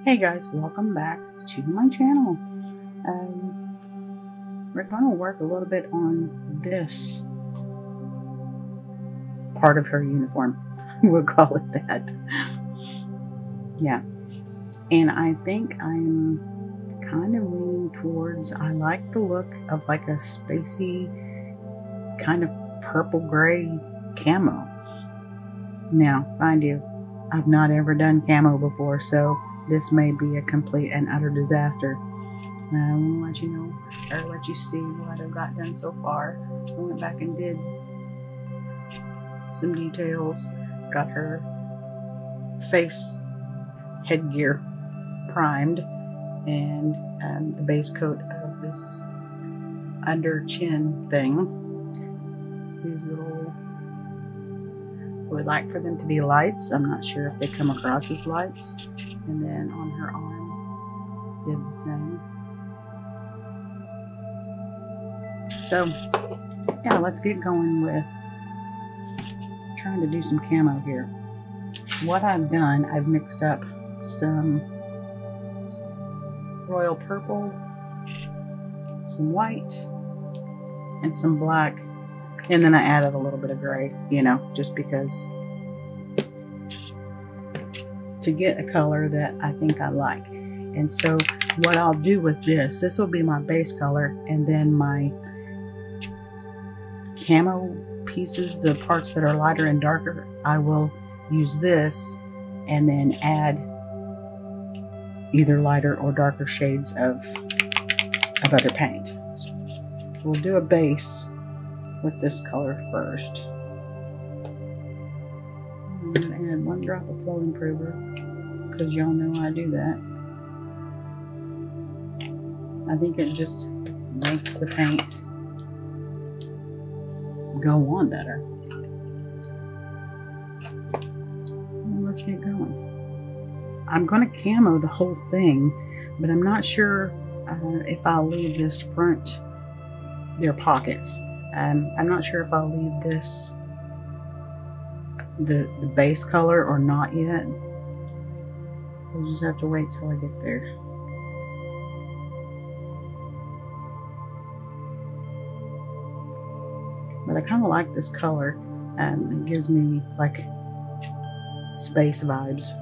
Hey guys, welcome back to my channel. We're going to work a little bit on this part of her uniform. We'll call it that. Yeah, and I think I'm kind of leaning towards, I like the look of like a spacey kind of purple gray camo. Now, mind you, I've not ever done camo before, so this may be a complete and utter disaster. I will let you know, or let you see what I've got done so far. I went back and did some details, got her face headgear primed, and the base coat of this under chin thing. These little, I would like for them to be lights. I'm not sure if they come across as lights. And then on her arm, did the same. So, yeah, let's get going with trying to do some camo here. What I've done, I've mixed up some royal purple, some white, and some black. And then I added a little bit of gray, you know, just because, to get a color that I think I like. And so what I'll do with this will be my base color, and then my camo pieces, the parts that are lighter and darker, I will use this and then add either lighter or darker shades of other paint. So we'll do a base with this color first. I'm going to add 1 drop of Flow Improver, because y'all know I do that. I think it just makes the paint go on better. Well, let's get going. I'm going to camo the whole thing, but I'm not sure if I'll leave this front, their pockets. I'm not sure if I'll leave this the base color or not yet. We'll just have to wait till I get there. But I kind of like this color. It gives me like space vibes.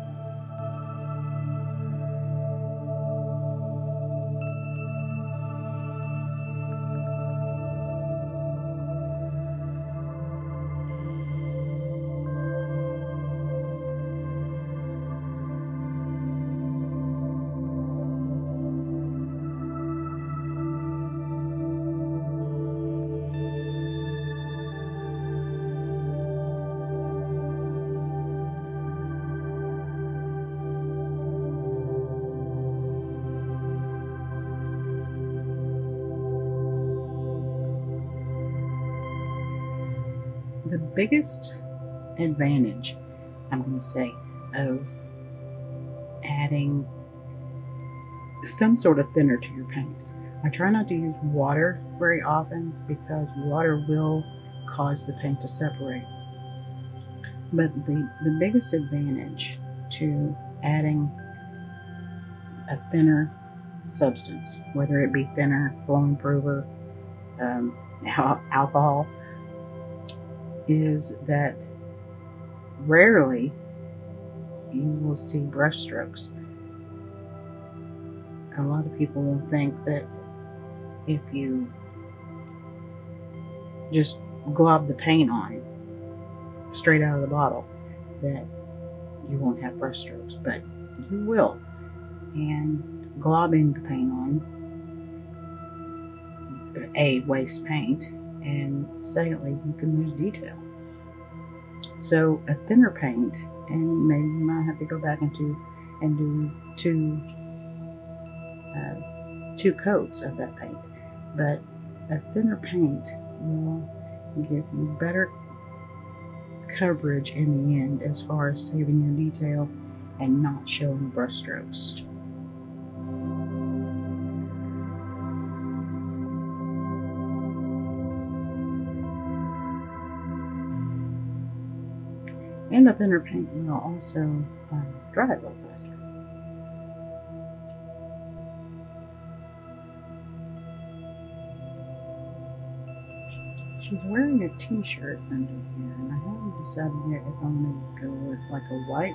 The biggest advantage, I'm going to say, of adding some sort of thinner to your paint. I try not to use water very often because water will cause the paint to separate. But the biggest advantage to adding a thinner substance, whether it be thinner, Flow Improver, alcohol, is that rarely you will see brush strokes. A lot of people will think that if you just glob the paint on straight out of the bottle, that you won't have brush strokes, but you will. And globbing the paint on, wastes paint, and secondly, you can lose detail. So a thinner paint, and maybe you might have to go back and do two coats of that paint, but a thinner paint will give you better coverage in the end as far as saving your detail and not showing brush strokes. And the thinner paint will also dry a little faster. She's wearing a t-shirt under here, and I haven't decided yet if I'm going to go with like a white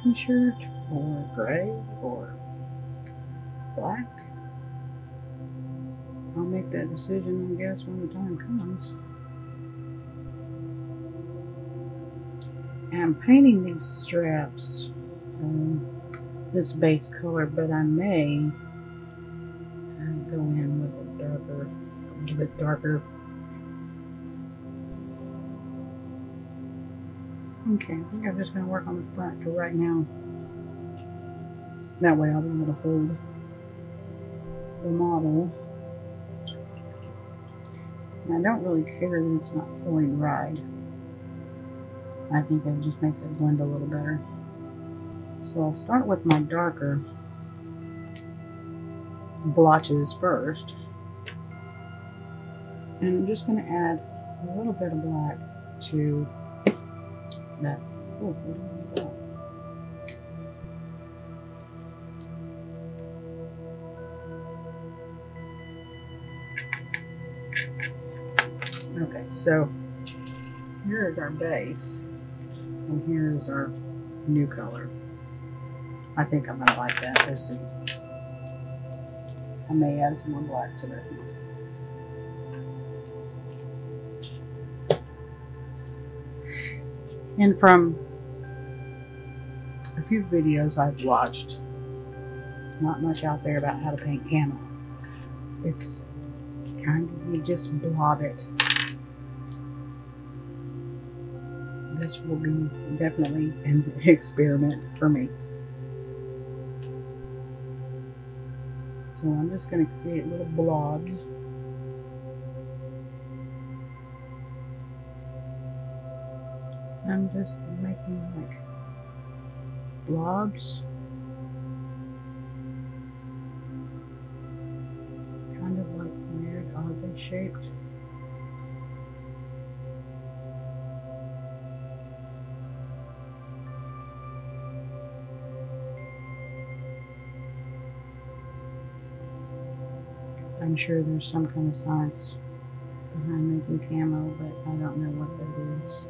t-shirt or gray or black. I'll make that decision, I guess, when the time comes. And I'm painting these straps this base color, but I may go in with a little bit darker. Okay, I think I'm just going to work on the front for right now. That way I'll be able to hold the model. And I don't really care that it's not fully dried. I think it just makes it blend a little better. So I'll start with my darker blotches first. And I'm just going to add a little bit of black to that. Oh, what do I do? Okay, so here is our base, and here is our new color. I think I'm gonna like that. Let's see. I may add some more black to that. And from a few videos I've watched, not much out there about how to paint camo. It's kind of, you just blob it. This will be definitely an experiment for me. So I'm just going to create little blobs. I'm just making like blobs. Kind of like weird, oddly shaped. I'm sure there's some kind of science behind making camo, but I don't know what that is.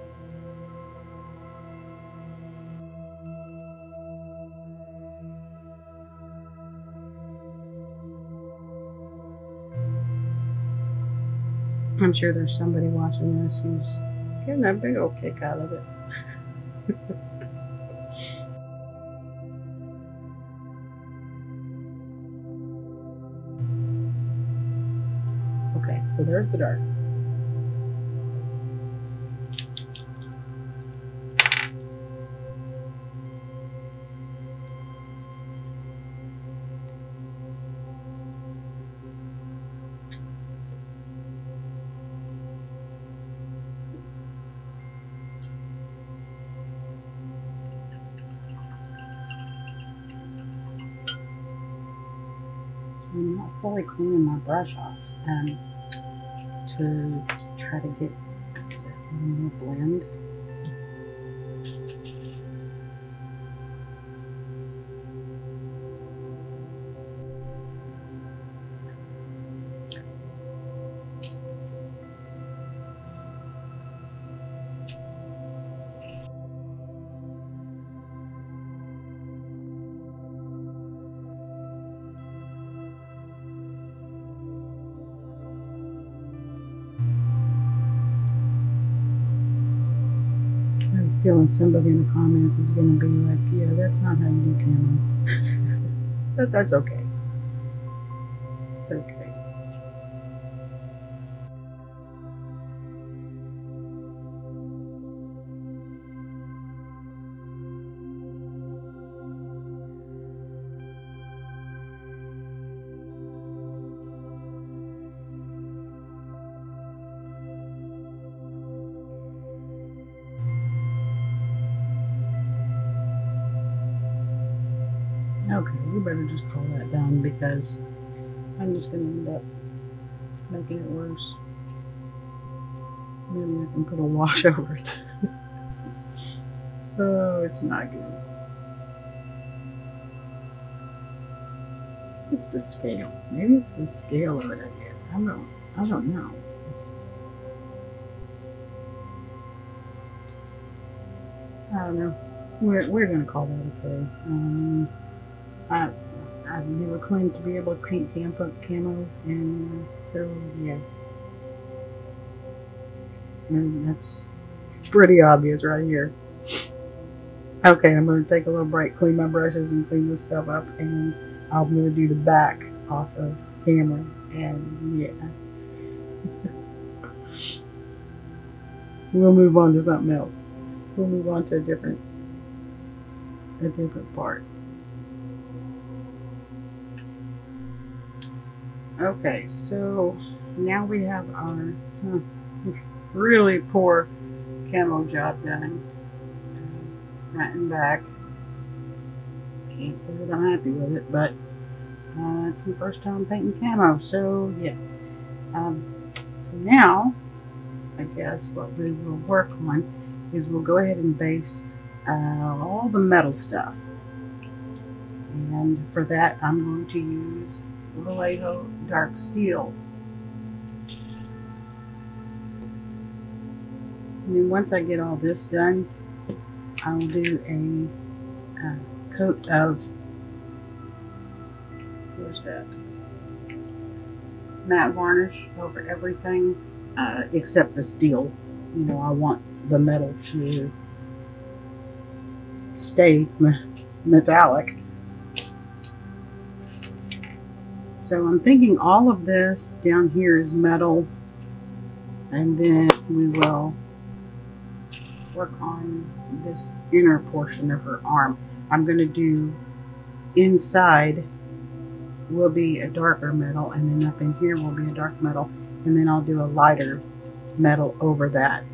I'm sure there's somebody watching this who's getting a big old kick out of it. Okay, so there's the dark. I'm not fully cleaning my brush off to try to get a more blend. Feeling somebody in the comments is going to be like, yeah, that's not how you do camo. But that's okay. It's okay. Okay, we better just call that done because I'm just going to end up making it worse. Maybe I can put a wash over it. Oh, it's not good. It's the scale. Maybe it's the scale of it again. I don't know. don't know. We're gonna call that okay. I've never claimed to be able to paint camo, and so yeah, and that's pretty obvious right here. Okay, I'm gonna take a little break, clean my brushes, and clean this stuff up, and I'm gonna do the back off of camera, and yeah, we'll move on to something else. We'll move on to a different part. Okay, so now we have our really poor camo job done, front and back. Can't say that I'm happy with it, but it's my first time painting camo, so yeah. So now, I guess what we will work on is we'll go ahead and base all the metal stuff. And for that, I'm going to use Vallejo dark steel. And then once I get all this done, I'll do a coat of, where's that? Matte varnish over everything except the steel. You know, I want the metal to stay metallic. So I'm thinking all of this down here is metal, and then we will work on this inner portion of her arm. I'm going to do inside will be a darker metal, and then up in here will be a dark metal, and then I'll do a lighter metal over that,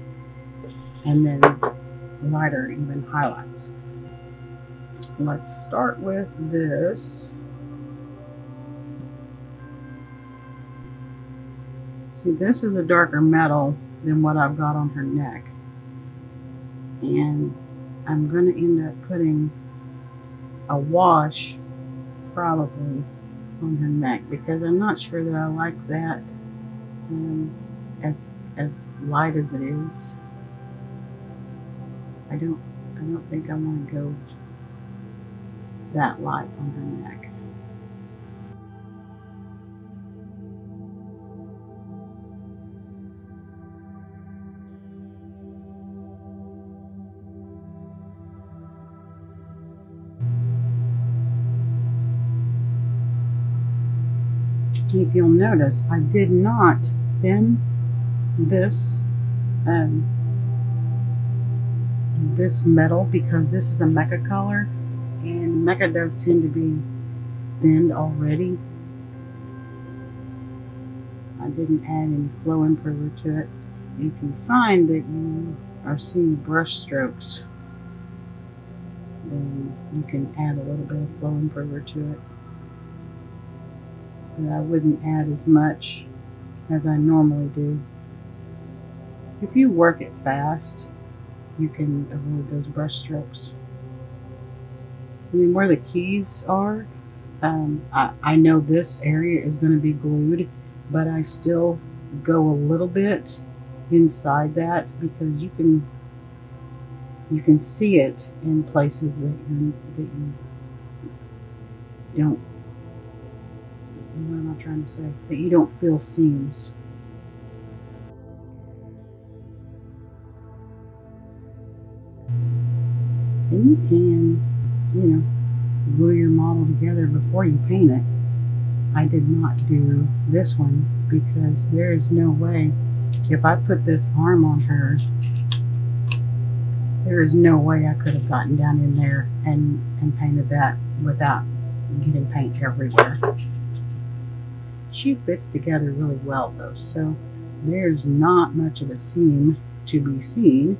and then lighter even highlights. Let's start with this. See, this is a darker metal than what I've got on her neck, and I'm going to end up putting a wash probably on her neck, because I'm not sure that I like that as light as it is. I don't think I want to go that light on her neck. If you'll notice, I did not thin this this metal, because this is a Mecha color, and Mecha does tend to be thinned already. I didn't add any flow improver to it. If you find that you are seeing brush strokes, then you can add a little bit of flow improver to it. But I wouldn't add as much as I normally do. If you work it fast, you can avoid those brush strokes. And then where the keys are, I know this area is going to be glued, but I still go a little bit inside that, because you can see it in places that you don't. What am I trying to say? That you don't feel seams. And you can, you know, glue your model together before you paint it. I did not do this one because there is no way, if I put this arm on her, there is no way I could have gotten down in there and painted that without getting paint everywhere. She fits together really well though, so there's not much of a seam to be seen.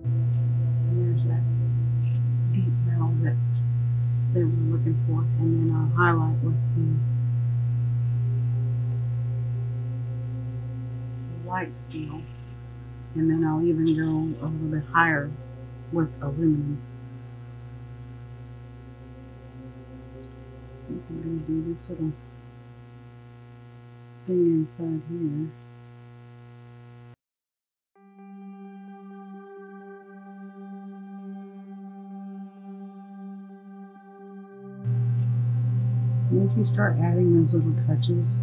And there's that deep metal that they were looking for, and then I'll highlight with the light steel, and then I'll even go a little bit higher with aluminum. I think I'm going to do this little thing inside here. Once you start adding those little touches,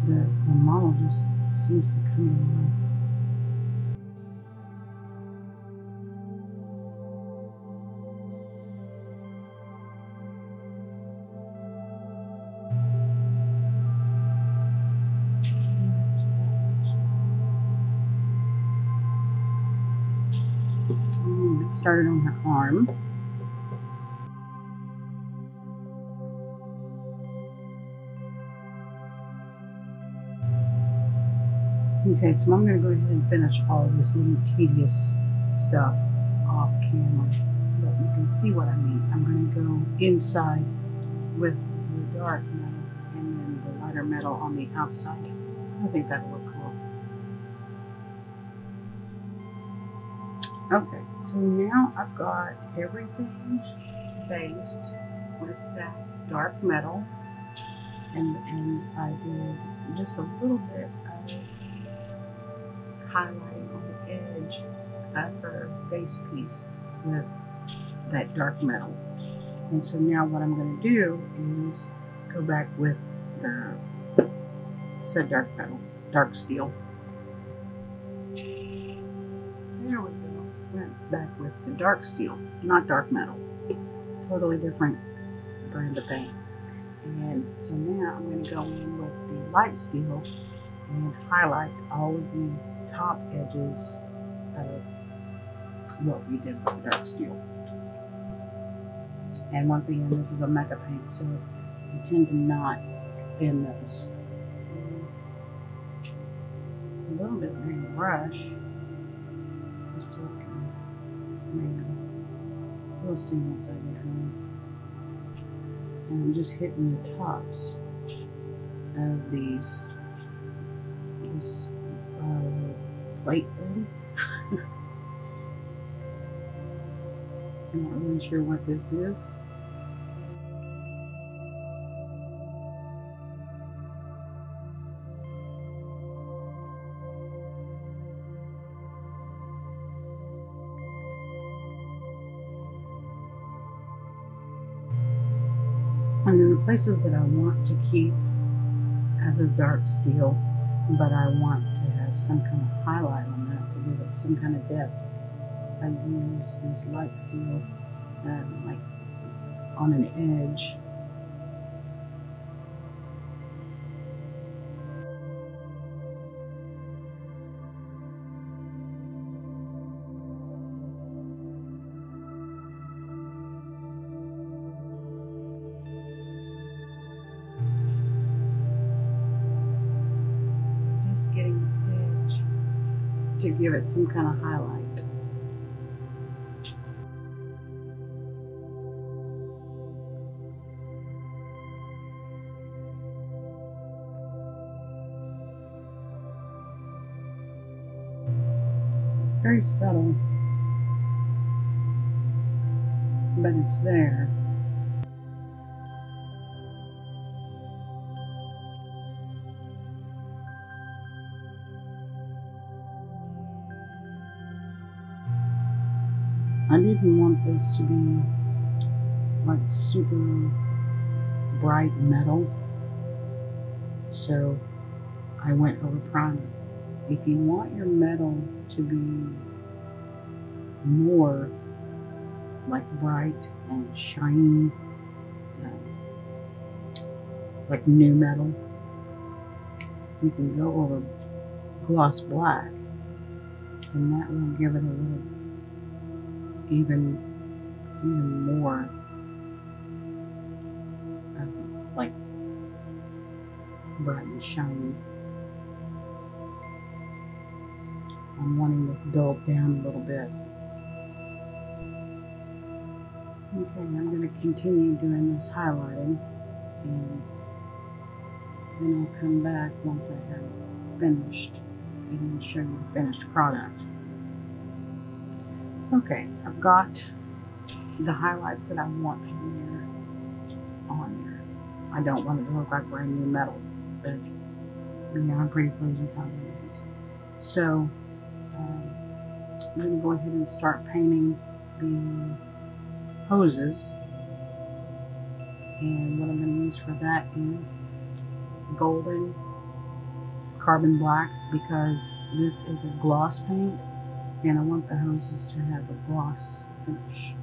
the model just seems to come to life. Get started on her arm. Okay, so I'm going to go ahead and finish all of this little tedious stuff off camera, but you can see what I mean. I'm going to go inside with the dark metal and then the lighter metal on the outside. I think that'll look cool. Okay, so now I've got everything based with that dark metal, and I did just a little bit of highlighting on the edge of her base piece with that dark metal. And so now what I'm going to do is go back with the said dark metal, dark steel. There we go. Went back with the dark steel, not dark metal. Totally different brand of paint. And so now I'm going to go in with the light steel and highlight all of the top edges of what we did with the dark steel. And once again, this is a Mecha paint, so I tend to not thin those. A little bit in the brush, just to kind of make a little seam once I get home. And I'm just hitting the tops of these plate thing. I'm not really sure what this is. And then the places that I want to keep as a dark steel, but I want to have some kind of highlight on that to give it some kind of depth, I use this light steel like on an edge. Just getting the edge to give it some kind of highlight. It's very subtle, but it's there. I didn't want this to be like super bright metal, so I went over primer. If you want your metal to be more like bright and shiny, like new metal, you can go over gloss black, and that will give it a little even more like bright and shiny. I'm wanting this dulled down a little bit. Okay, I'm going to continue doing this highlighting, and then I'll come back once I have it finished and show you the finished product. Okay, I've got the highlights that I want on there. I don't want it to look like brand new metal, but yeah, I'm pretty pleased with how it is. So I'm going to go ahead and start painting the hoses, and what I'm going to use for that is golden carbon black, because this is a gloss paint and I want the hoses to have a gloss finish.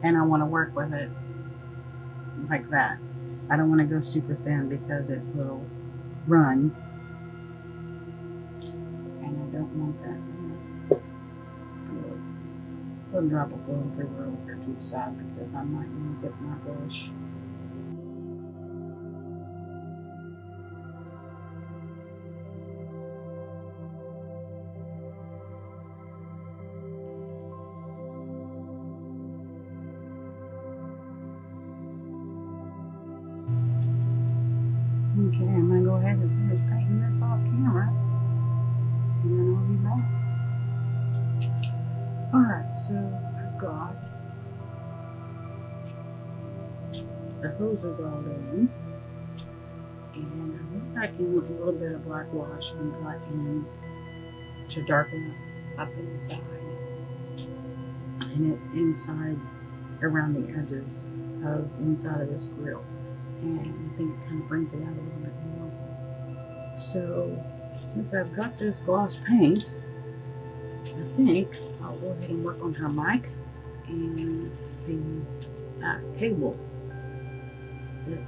And I want to work with it like that. I don't want to go super thin because it will run, and I don't want that. I'll drop a little paper over to the side because I might want to get my brush. Okay, I'm going to go ahead and finish painting this off camera, and then I'll be back. Alright, so I've got the hoses all in, and I went back in with a little bit of black wash and got in to darken up inside, and it inside around the edges of inside of this grill. And I think it kind of brings it out a little bit more. So, since I've got this gloss paint, I think I'll go ahead and work on her mic and the cable that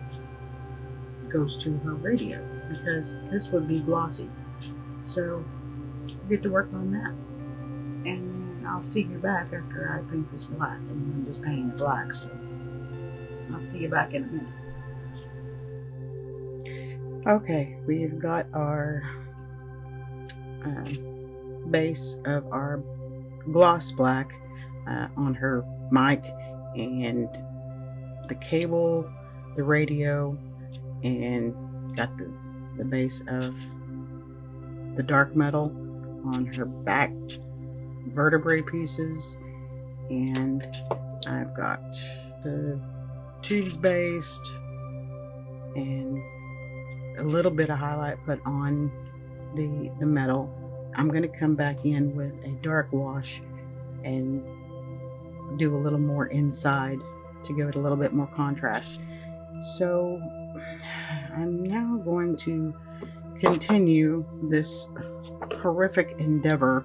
goes to her radio, because this would be glossy. So, I'll get to work on that. And then I'll see you back after I paint this black. I'm just painting it black, so I'll see you back in a minute. Okay, we've got our base of our gloss black on her mic, and the cable, the radio, and got the base of the dark metal on her back vertebrae pieces, and I've got the tubes based and a little bit of highlight put on the metal. I'm going to come back in with a dark wash and do a little more inside to give it a little bit more contrast. So I'm now going to continue this horrific endeavor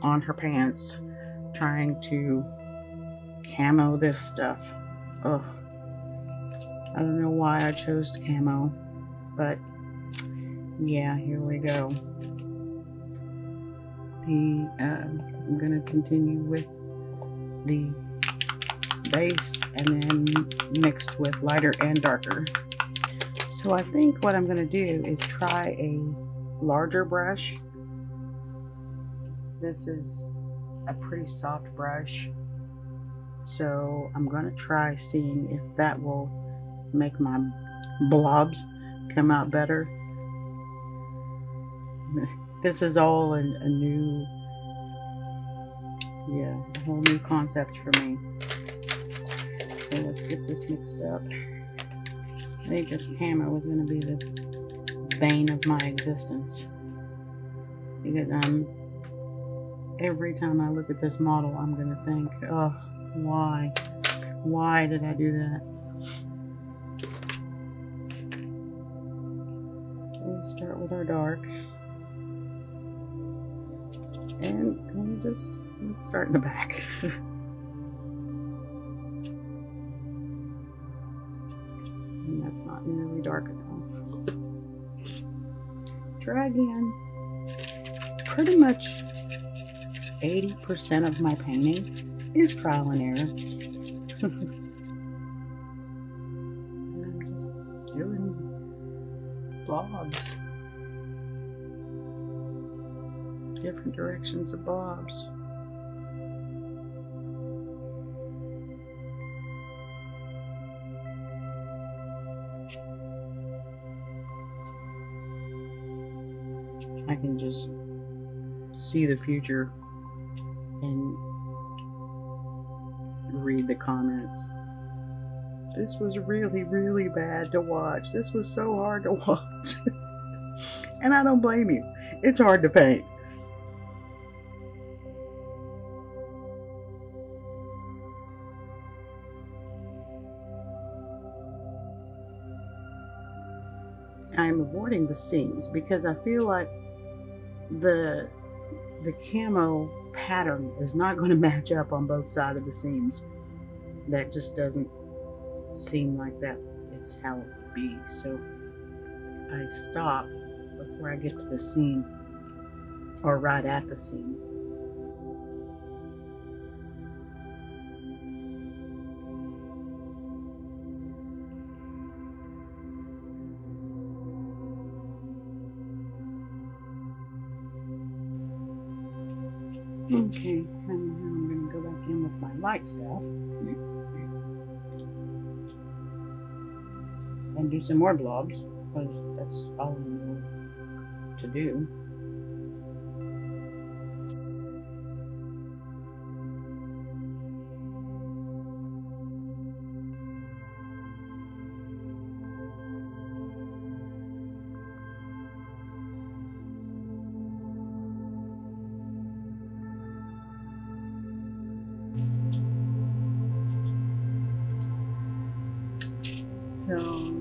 on her pants, trying to camo this stuff. Oh, I don't know why I chose to camo, but yeah, here we go. I'm going to continue with the base and then mixed with lighter and darker. So I think what I'm going to do is try a larger brush. This is a pretty soft brush, so I'm going to try seeing if that will make my blobs come out better. This is all a new, yeah, a whole new concept for me. So let's get this mixed up. I think this camo is going to be the bane of my existence, because every time I look at this model, I'm going to think, oh, why did I do that? Let's start with our dark. And then let's start in the back. And that's not nearly dark enough. Try again. Pretty much 80% of my painting is trial and error. And I'm just doing blobs. Different directions of blobs. I can just see the future and read the comments. This was really, really bad to watch. This was so hard to watch. And I don't blame you. It's hard to paint. starting the seams because I feel like the camo pattern is not going to match up on both sides of the seams. That just doesn't seem like that is how it would be. So I stop before I get to the seam, or right at the seam. Okay, and now I'm going to go back in with my light stuff and do some more blobs, because that's all I know to do. So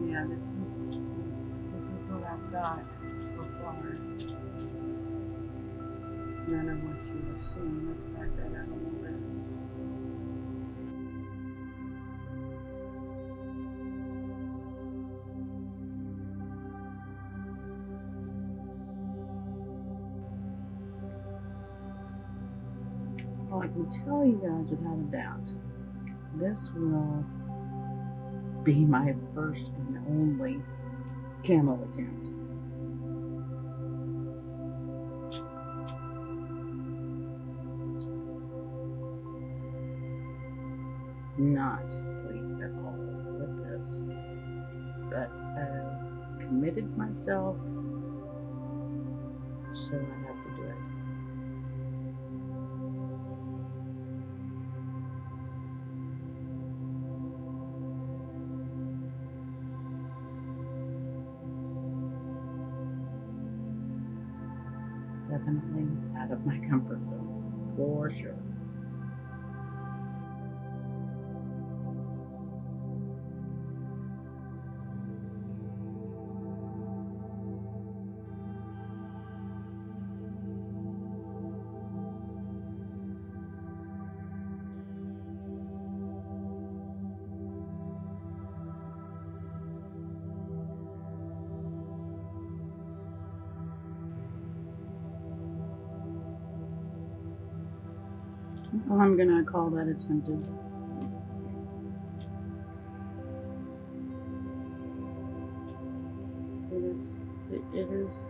yeah, this is what I've got so far. None of what you have seen. Let's back that out a little bit. Well, I can tell you guys without a doubt, this will be my first and only camo attempt. Not pleased at all with this, but I committed myself, so I have to do it. Definitely out of my comfort zone, for sure. Well, I'm gonna call that attempted. It is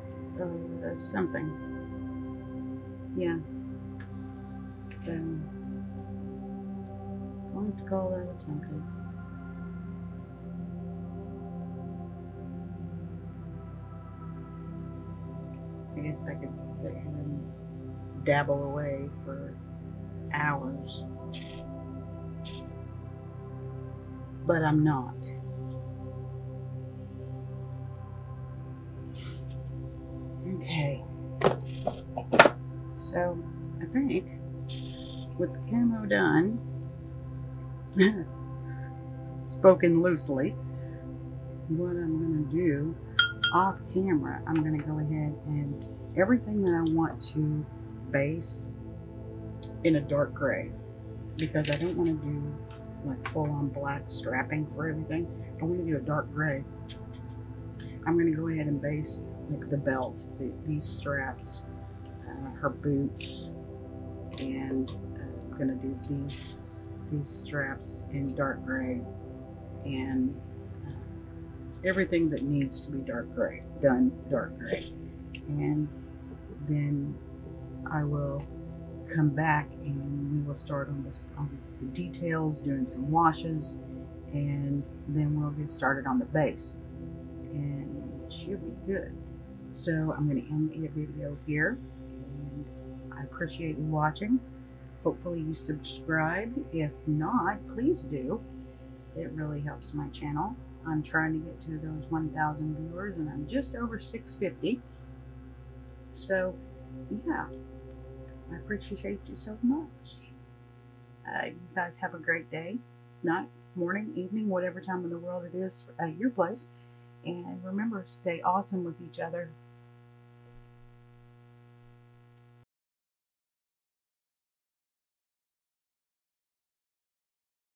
something. Yeah. So I'm going to call that attempted. I guess I could sit here and dabble away for hours, but I'm not. Okay, so I think with the camo done, spoken loosely, what I'm going to do off camera, I'm going to go ahead and everything that I want to base in a dark gray, because I don't want to do like full on black strapping for everything. I want to do a dark gray. I'm going to go ahead and base like the belt, these straps, her boots, and I'm going to do these straps in dark gray, and everything that needs to be dark gray, done dark gray. And then I will come back and we will start on the details, doing some washes, and then we'll get started on the base, and it should be good. So I'm going to end the video here, and I appreciate you watching. Hopefully you subscribed. If not, please do. It really helps my channel. I'm trying to get to those 1,000 viewers, and I'm just over 650. So yeah, I appreciate you so much. You guys have a great day, night, morning, evening, whatever time in the world it is at your place. And remember, stay awesome with each other.